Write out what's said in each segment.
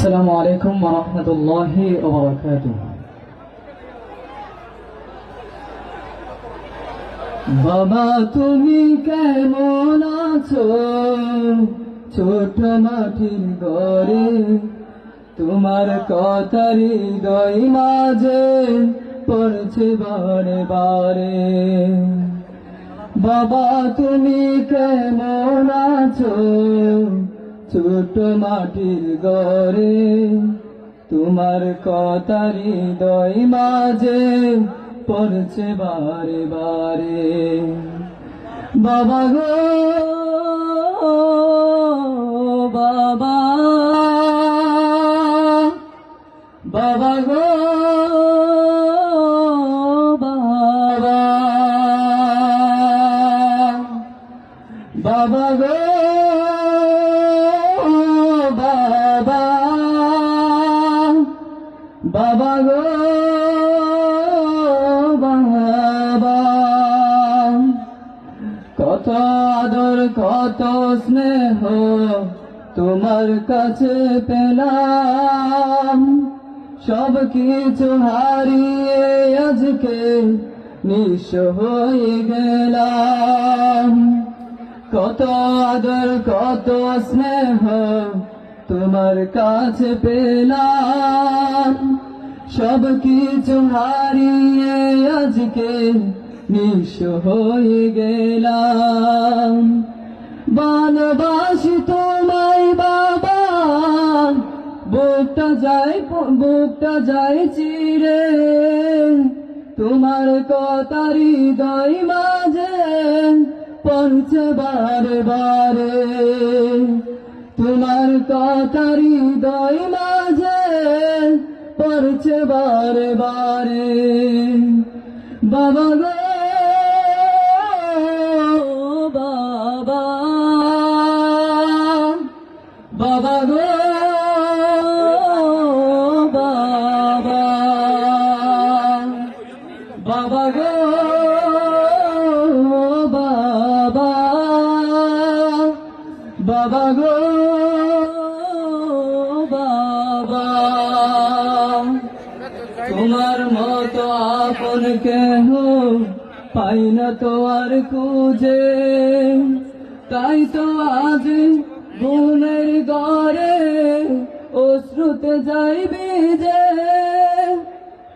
আসসালামু আলাইকুম ওয়া রাহমাতুল্লাহি ওয়া বারাকাতুহু। বাবা তুমি কেমন আছো? ছোট মাটির ঘরে তোমার কথা হৃদয় মাঝে পড়ছে বারে বারে। বাবা তুমি কেমন আছো? ছোট মাটির ঘরে তোমার কথা হৃদয় মাঝে পড়ছে বারে বারে। বাবা গো বাবা, বাবা গো বাবা, বাবা গো বাবা, বাবা গো বাবা। কত আদর কত স্নেহ তোমার কাছে পেলাম, সব কিছু হারিয়ে আজকে নিঃস্ব হয়ে গেলাম। কত আদর কত স্নেহ তোমার কাছে পেলাম, সব কিছু হারিয়ে আজকে নিঃস্ব হয়ে গেলাম। ভালোবাসি তোমায় বাবা, বুকটা যায় চিরে, তোমার কথা হৃদয় মাঝে পড়ছে বারে বারে। তোমার কথা হৃদয় মাঝে পড়ছে বারে বারে। বাবা গো বাবা, বাবা গো বাবা, বাবা গো বাবা, বাবা গো বাবা। তোমার মতো আপন কেহ পাই না তো আর খুঁজে, তাই তো আজ ঘুমের ঘরে অশ্রুতে যাই ভিজে।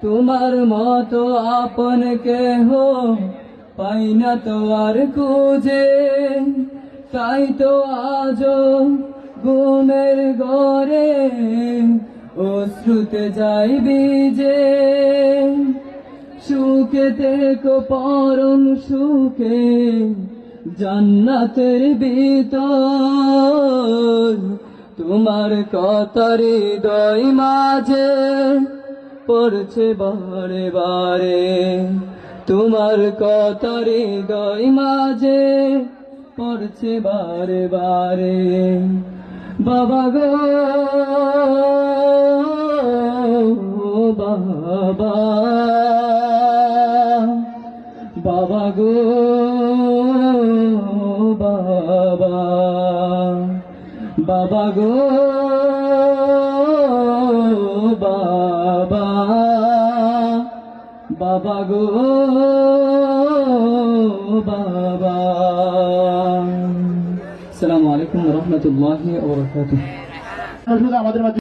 তোমার মতো আপন কেহ পাই না তো আর খুঁজে, তাই তো আজ ঘুমের ঘরে অশ্রুতে যাই ভিজে। সুখে থেকো পরম সুখে জান্নাতের ভিতর, তোমার কথা হৃদয় মাঝে পড়ছে বারে বারে। তোমার কথা হৃদয় মাঝে পড়ছে বারে বারে। বাবা গো বাবা, বাবা গো বাবা, বাবা গো বাবা, বাবা গো বাবা। আসসালামু আলাইকুম ওয়া রাহমাতুল্লাহি ওয়া বারাকাতুহু। আমাদের